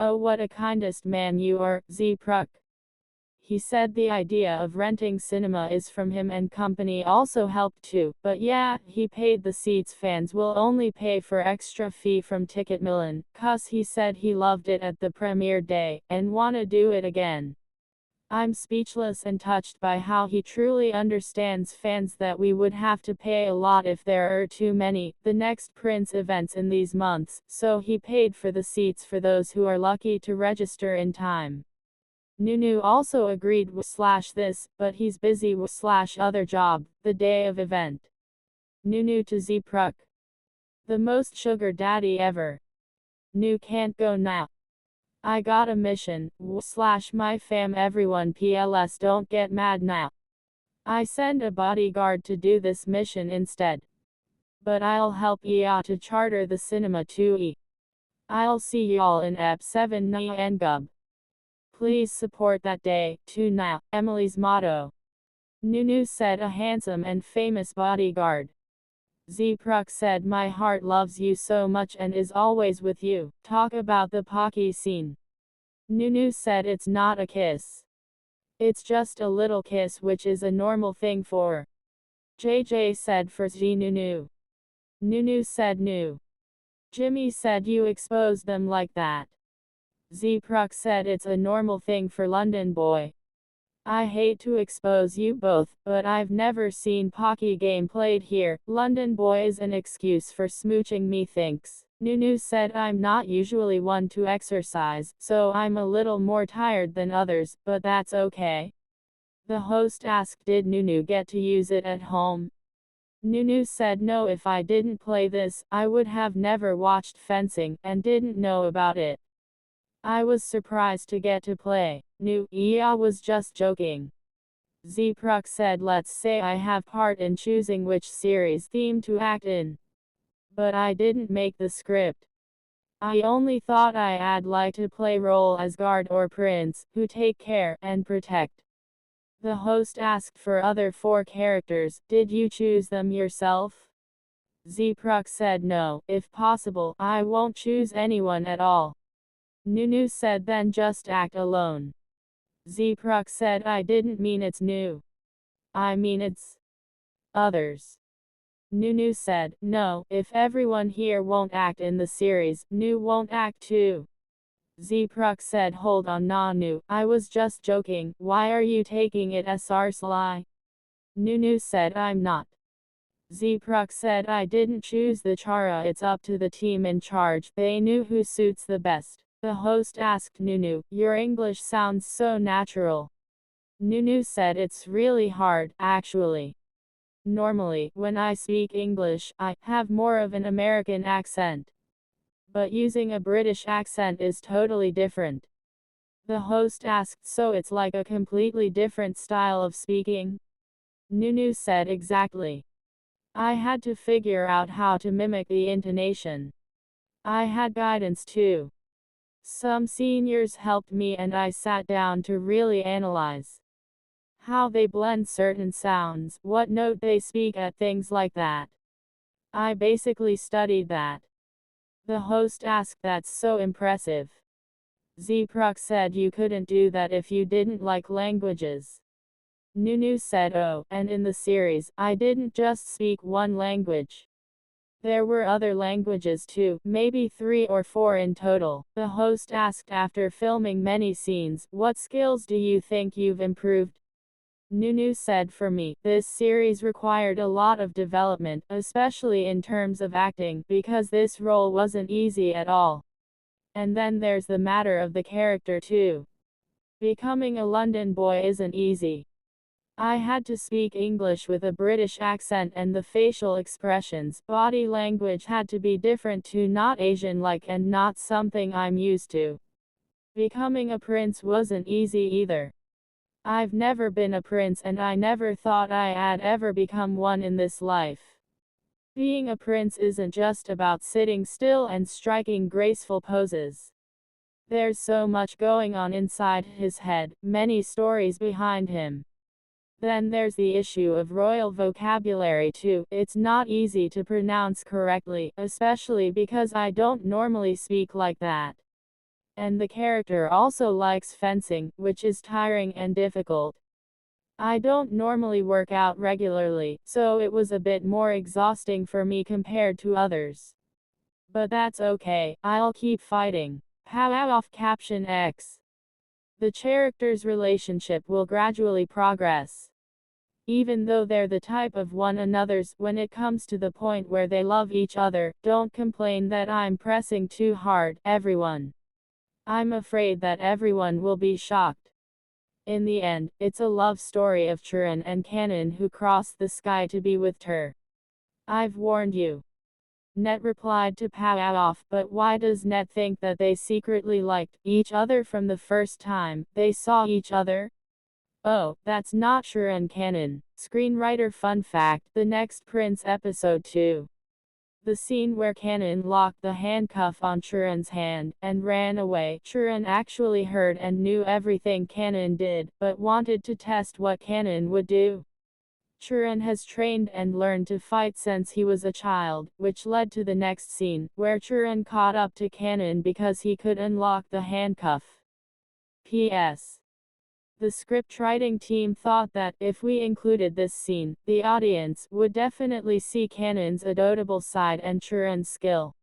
Oh, what a kindest man you are, Zee Pruk. He said the idea of renting cinema is from him and company also helped too, but yeah, he paid the seats. Fans will only pay for extra fee from Ticketmilan, 'cause he said he loved it at the premiere day, and wanna do it again. I'm speechless and touched by how he truly understands fans that we would have to pay a lot if there are too many, the next Prince events in these months, so he paid for the seats for those who are lucky to register in time. Nunew also agreed /this, but he's busy /other job, the day of event. Nunew to Zee Pruk. The most sugar daddy ever. New can't go now. I got a mission, /my fam everyone PLS don't get mad now. I send a bodyguard to do this mission instead. But I'll help ya to charter the cinema too. I'll see y'all in Ep 7 Ngub. Please support that day, too now, Emily's motto. Nunew said a handsome and famous bodyguard. Zee Pruk said my heart loves you so much and is always with you. Talk about the Pocky scene. Nunew said it's not a kiss. It's just a little kiss, which is a normal thing for. JJ said for Zee Nunew. Nunew said new. Jimmy said you exposed them like that. Zee Pruk said it's a normal thing for London boy. I hate to expose you both, but I've never seen Pocky game played here. London boy is an excuse for smooching methinks. Nunew said I'm not usually one to exercise, so I'm a little more tired than others, but that's okay. The host asked did Nunew get to use it at home. Nunew said no, if I didn't play this, I would have never watched fencing, and didn't know about it. I was surprised to get to play. Yeah, was just joking. Zee Pruk said let's say I have part in choosing which series theme to act in. But I didn't make the script. I only thought I'd like to play role as guard or prince, who take care and protect. The host asked for other 4 characters, did you choose them yourself? Zee Pruk said no, if possible, I won't choose anyone at all. Nunew said then just act alone. Zee Pruk said I didn't mean it's new. I mean it's others. Nunew said, no, if everyone here won't act in the series, New won't act too. Zee Pruk said hold on Nunew, I was just joking, why are you taking it as sly? Nunew said I'm not. Zee Pruk said I didn't choose the Chara, it's up to the team in charge, they knew who suits the best. The host asked Nunew, your English sounds so natural. Nunew said it's really hard, actually. Normally, when I speak English, I have more of an American accent. But using a British accent is totally different. The host asked so it's like a completely different style of speaking? Nunew said exactly. I had to figure out how to mimic the intonation. I had guidance too. Some seniors helped me and I sat down to really analyze how they blend certain sounds, what note they speak at, things like that. I basically studied that. The host asked that's so impressive. Zee Pruk said you couldn't do that if you didn't like languages. Nunew said oh, and in the series, I didn't just speak one language. There were other languages too, maybe 3 or 4 in total. The host asked after filming many scenes, what skills do you think you've improved? Nunew said for me, this series required a lot of development, especially in terms of acting, because this role wasn't easy at all. And then there's the matter of the character too. Becoming a London boy isn't easy. I had to speak English with a British accent and the facial expressions, body language had to be different too, not Asian-like and not something I'm used to. Becoming a prince wasn't easy either. I've never been a prince and I never thought I'd ever become one in this life. Being a prince isn't just about sitting still and striking graceful poses. There's so much going on inside his head, many stories behind him. Then there's the issue of royal vocabulary too. It's not easy to pronounce correctly, especially because I don't normally speak like that. and the character also likes fencing, which is tiring and difficult. I don't normally work out regularly, so it was a bit more exhausting for me compared to others. But that's okay, I'll keep fighting. Pow off caption X. The characters' relationship will gradually progress. Even though they're the type of one another's, when it comes to the point where they love each other, don't complain that I'm pressing too hard, everyone. I'm afraid that everyone will be shocked. In the end, it's a love story of Churan and Kanan who cross the sky to be with her. I've warned you. Net replied to Pow off, but why does Net think that they secretly liked each other from the first time they saw each other? Oh, that's not Churan Kanan. Screenwriter fun fact, The Next Prince Episode 2. The scene where Kanan locked the handcuff on Churan's hand and ran away. Churan actually heard and knew everything Kanan did, but wanted to test what Kanan would do. Churan has trained and learned to fight since he was a child, which led to the next scene, where Churan caught up to Kanan because he could unlock the handcuff. P.S. The scriptwriting team thought that, if we included this scene, the audience would definitely see Kanan's adorable side and Churan's skill.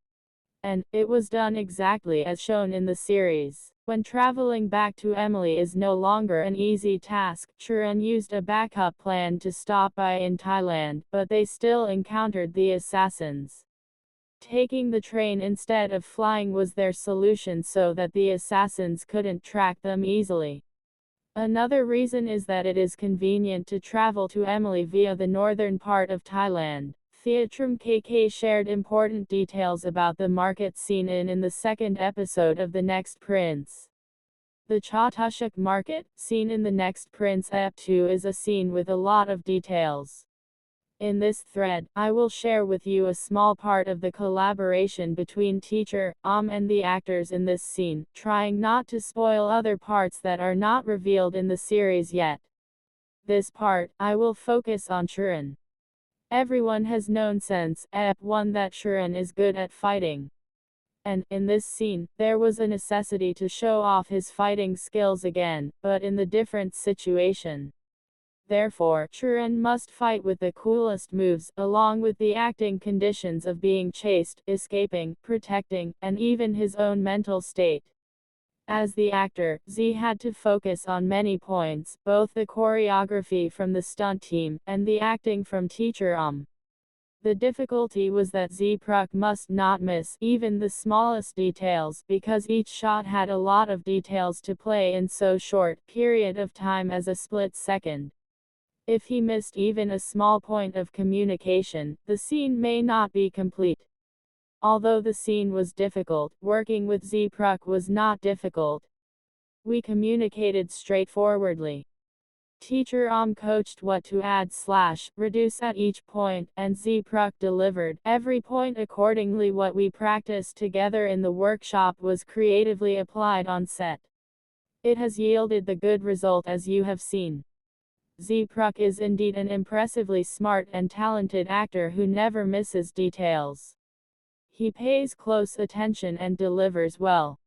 And it was done exactly as shown in the series. When traveling back to Emily is no longer an easy task, Churan used a backup plan to stop by in Thailand, but they still encountered the assassins. Taking the train instead of flying was their solution so that the assassins couldn't track them easily. Another reason is that it is convenient to travel to Emily via the northern part of Thailand. Theatrum KK shared important details about the market scene in the second episode of The Next Prince. The Chatushak market, seen in The Next Prince Ep 2, is a scene with a lot of details. In this thread, I will share with you a small part of the collaboration between teacher, and the actors in this scene, trying not to spoil other parts that are not revealed in the series yet. This part, I will focus on Churan. Everyone has known since Ep 1 that Churan is good at fighting. And, in this scene, there was a necessity to show off his fighting skills again, but in the different situation. Therefore, Churan must fight with the coolest moves, along with the acting conditions of being chased, escaping, protecting, and even his own mental state. As the actor, Zee had to focus on many points, both the choreography from the stunt team, and the acting from teacher The difficulty was that Zee Pruk must not miss even the smallest details, because each shot had a lot of details to play in so short period of time as a split second. If he missed even a small point of communication, the scene may not be complete. Although the scene was difficult, working with Zee Pruk was not difficult. We communicated straightforwardly. Teacher coached what to add/reduce at each point, and Zee Pruk delivered every point accordingly. What we practiced together in the workshop was creatively applied on set. It has yielded the good result as you have seen. Zee Pruk is indeed an impressively smart and talented actor who never misses details. He pays close attention and delivers well.